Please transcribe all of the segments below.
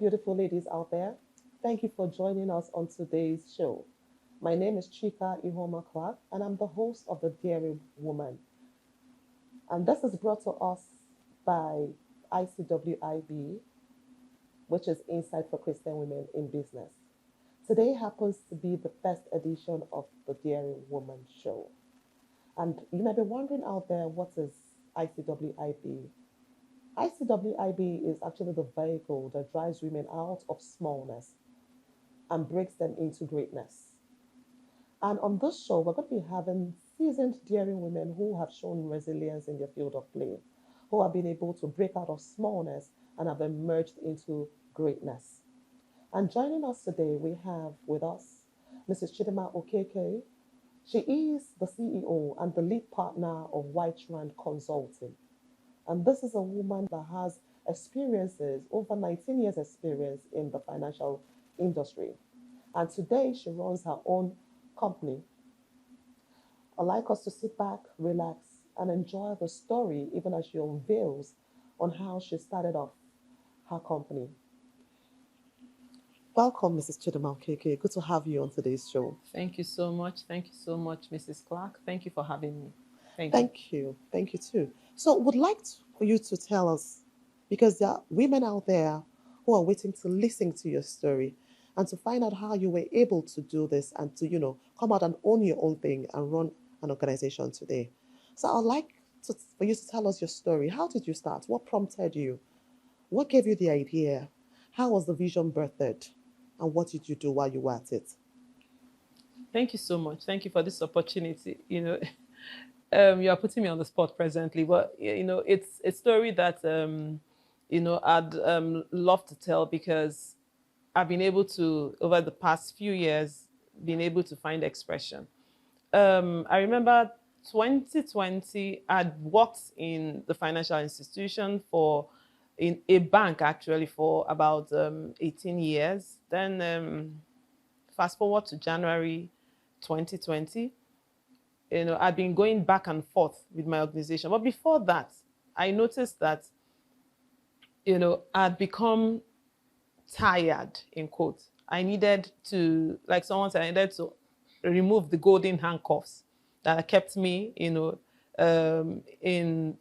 beautiful ladies out there. Thank you for joining us on today's show. My name is Chika Ihoma Clark, and I'm the host of The Daring Woman. And this is brought to us by ICWIB, which is Insight for Christian Women in Business. Today happens to be the first edition of The Daring Woman show. And you may be wondering out there, what is ICWIB? ICWIB is actually the vehicle that drives women out of smallness and breaks them into greatness. And on this show, we're going to be having seasoned, daring women who have shown resilience in their field of play, who have been able to break out of smallness and have emerged into greatness. And joining us today, we have with us Mrs. Chidinma Okeke. She is the CEO and the lead partner of Whiterand Consulting. And this is a woman that has experiences, over 19 years experience in the financial industry. And today she runs her own company. I'd like us to sit back, relax, and enjoy the story even as she unveils on how she started off her company. Welcome, Mrs. Chidinma Okeke. Good to have you on today's show. Thank you so much. Thank you so much, Mrs. Clark. Thank you for having me. Thank you. Thank you too. So would like for you to tell us, because there are women out there who are waiting to listen to your story and to find out how you were able to do this and to, come out and own your own thing and run an organization today. So I'd like for you to tell us your story. How did you start? What prompted you? What gave you the idea? How was the vision birthed? And what did you do while you were at it? Thank you so much. Thank you for this opportunity. You are putting me on the spot presently, but it's a story that I'd love to tell, because I've been able to, over the past few years, been able to find expression. I remember 2020, I'd worked in the financial institution in a bank actually for about 18 years. Then fast forward to January 2020, I've been going back and forth with my organization. But before that, I noticed that, I'd become tired, in quotes. I needed to, like someone said, I needed to remove the golden handcuffs that kept me, in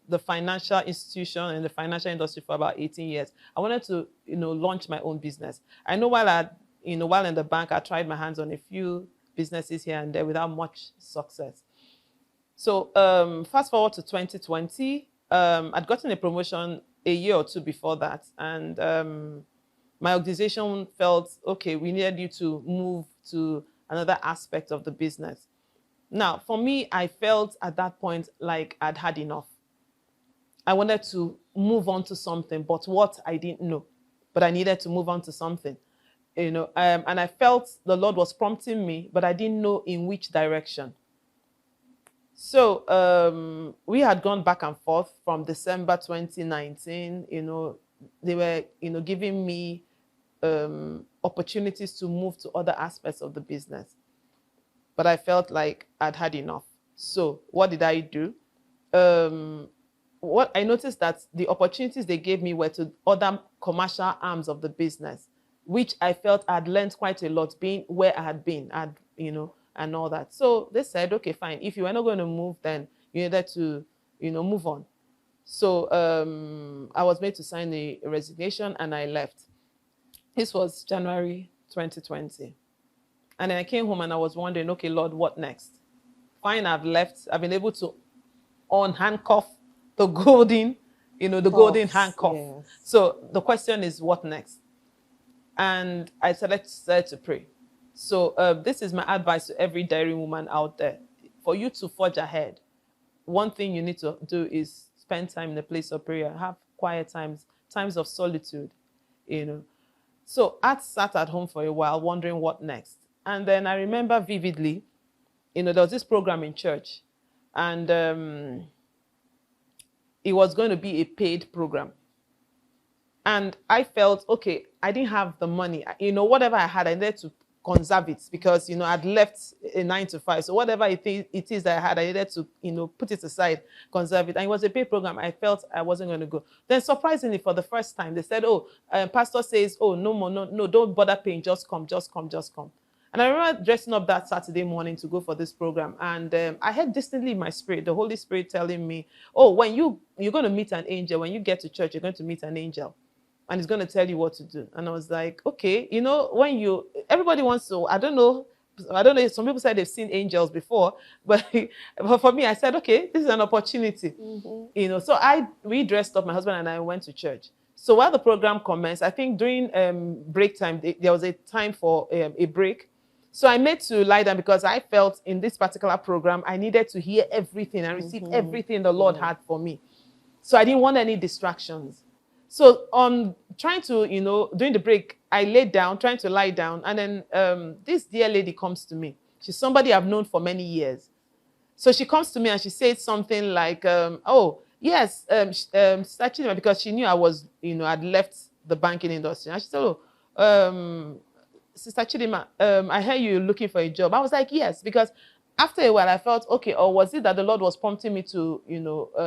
the financial institution and the financial industry for about 18 years. I wanted to, launch my own business. I know while in the bank, I tried my hands on a few businesses here and there without much success. So fast forward to 2020, I'd gotten a promotion a year or two before that. And my organization felt, okay, we needed you to move to another aspect of the business. Now, for me, I felt at that point like I'd had enough. I wanted to move on to something, but what I didn't know. But I needed to move on to something, and I felt the Lord was prompting me, but I didn't know in which direction. So we had gone back and forth from December 2019. They were, giving me opportunities to move to other aspects of the business. But I felt like I'd had enough. So what did I do? What I noticed that the opportunities they gave me were to other commercial arms of the business, which I felt I'd learned quite a lot being where I had been, and all that. So they said, okay, fine. If you were not going to move, then you needed to, move on. So I was made to sign a resignation and I left. This was January 2020. And then I came home and I was wondering, okay, Lord, what next? Fine, I've left. I've been able to unhandcuff the golden, golden handcuff. Yes. So the question is, what next? And I started to pray. So this is my advice to every daring woman out there. For you to forge ahead, one thing you need to do is spend time in a place of prayer, have quiet times of solitude, So I sat at home for a while wondering what next. And then I remember vividly, there was this program in church, and it was going to be a paid program. And I felt, okay, I didn't have the money. Whatever I had, I needed to conserve it because, I'd left a 9 to 5. So whatever it is that I had, I needed to, put it aside, conserve it. And it was a paid program. I felt I wasn't going to go. Then surprisingly, for the first time, they said, pastor says, no more, no, don't bother paying. Just come, just come, just come. And I remember dressing up that Saturday morning to go for this program. And I heard distantly in my spirit, the Holy Spirit telling me, when you're going to meet an angel, when you get to church, you're going to meet an angel. And he's going to tell you what to do. And I was like, okay, when everybody wants to, I don't know, some people said they've seen angels before, but for me, I said, okay, this is an opportunity. Mm-hmm. So we dressed up, my husband and I went to church. So while the program commenced, I think during break time, there was a time for a break. So I made to lie down because I felt in this particular program, I needed to hear everything and receive everything the Lord had for me. So I didn't want any distractions. So trying to, during the break, I laid down, trying to lie down. And then this dear lady comes to me. She's somebody I've known for many years. So she comes to me and she said something like, yes, Sister Chidinma, because she knew I was, I'd left the banking industry. And she said, Sister Chidinma, I heard you looking for a job. I was like, yes, because after a while I felt, okay, or was it that the Lord was prompting me to,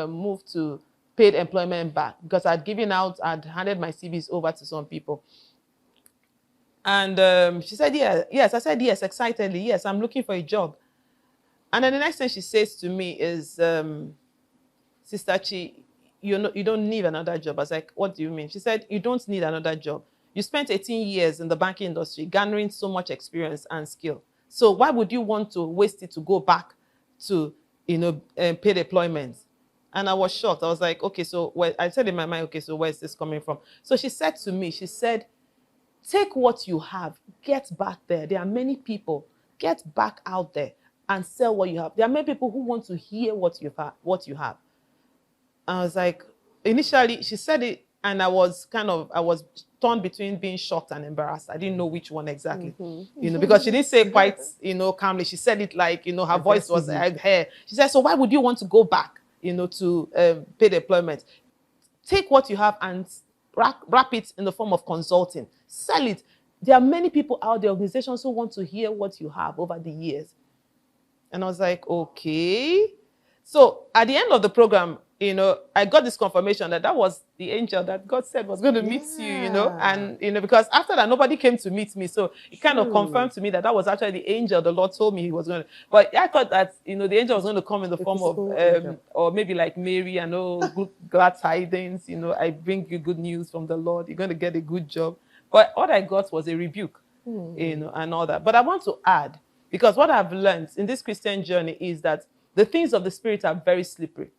move to paid employment back? Because I'd handed my CVs over to some people. And she said, yeah, yes. I said, yes, excitedly, yes, I'm looking for a job. And then the next thing she says to me is, Sister Chi, you don't need another job. I was like, what do you mean? She said, you don't need another job. You spent 18 years in the banking industry, garnering so much experience and skill. So why would you want to waste it to go back to, paid employment? And I was shocked. I was like, okay, so I said in my mind, okay, so where's this coming from? So she said to me, she said, take what you have, get back there. There are many people, get back out there and sell what you have. There are many people who want to hear what you have. I was like, initially she said it, and I was torn between being shocked and embarrassed. I didn't know which one exactly, because she didn't say it quite, calmly. She said it like, her voice was her. She said, so why would you want to go back, to paid employment? Take what you have and wrap it in the form of consulting. Sell it. There are many people out there, organizations who want to hear what you have over the years. And I was like, okay. So at the end of the program, I got this confirmation that was the angel that God said was going to meet you, and, because after that, nobody came to meet me. So it kind of confirmed to me that was actually the angel the Lord told me he was going to. But I thought that, the angel was going to come in the form of, or maybe like Mary, I know, good, glad tidings, I bring you good news from the Lord. You're going to get a good job. But what I got was a rebuke, and all that. But I want to add, because what I've learned in this Christian journey is that the things of the Spirit are very slippery.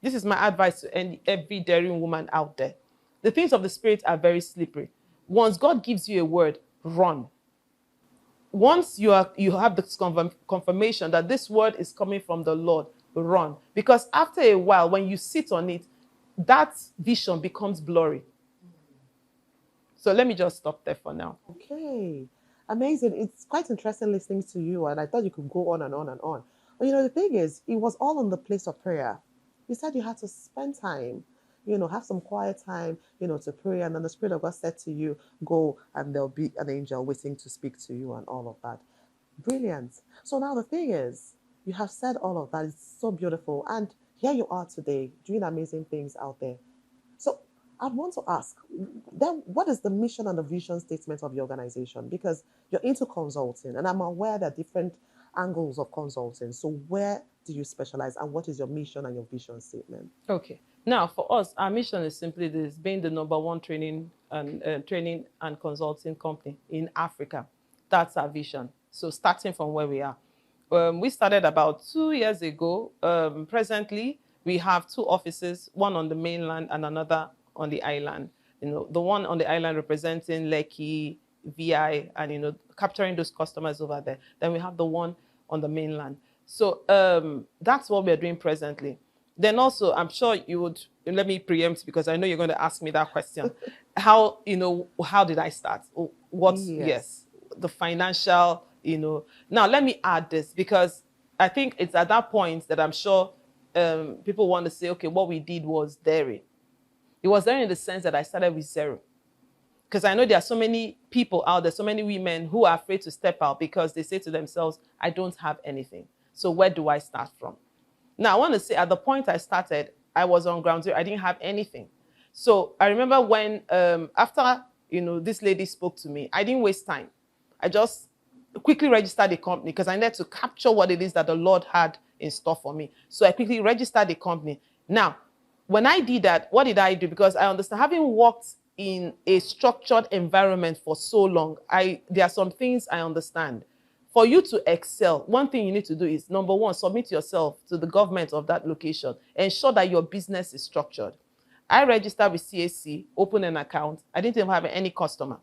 This is my advice to every daring woman out there. The things of the Spirit are very slippery. Once God gives you a word, run. Once you have this confirmation that this word is coming from the Lord, run. Because after a while, when you sit on it, that vision becomes blurry. So let me just stop there for now. Okay. Amazing. It's quite interesting listening to you, and I thought you could go on and on and on. But the thing is, it was all in the place of prayer. You said you had to spend time, have some quiet time, to pray. And then the Spirit of God said to you, go, and there'll be an angel waiting to speak to you and all of that. Brilliant. So now the thing is, you have said all of that. It's so beautiful. And here you are today doing amazing things out there. So I want to ask, then what is the mission and the vision statement of your organization? Because you're into consulting, and I'm aware there are different angles of consulting. So where do you specialize, and what is your mission and your vision statement? Okay. Now, for us, our mission is simply this: being the #1 training and consulting company in Africa. That's our vision. So starting from where we are. We started about 2 years ago. Presently, we have 2 offices, one on the mainland and another on the island. The one on the island representing Lekki, VI, and, capturing those customers over there. Then we have the one on the mainland. So that's what we're doing presently. Then also, I'm sure you would, let me preempt because I know you're going to ask me that question. How did I start? Yes, the financial, Now, let me add this because I think it's at that point that I'm sure people want to say, okay, what we did was daring. It was daring in the sense that I started with 0. because I know there are so many people out there, so many women who are afraid to step out because they say to themselves, I don't have anything. So where do I start from? Now, I want to say at the point I started, I was on ground zero. I didn't have anything. So I remember when, after, this lady spoke to me, I didn't waste time. I just quickly registered the company because I needed to capture what it is that the Lord had in store for me. So I quickly registered the company. Now, when I did that, what did I do? Because I understand, having worked in a structured environment for so long, there are some things I understand. For you to excel, one thing you need to do is, number one, submit yourself to the government of that location. Ensure that your business is structured. I registered with CAC, opened an account. I didn't even have any customer.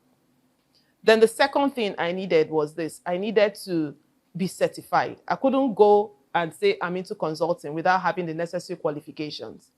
Then the second thing I needed was this. I needed to be certified. I couldn't go and say I'm into consulting without having the necessary qualifications.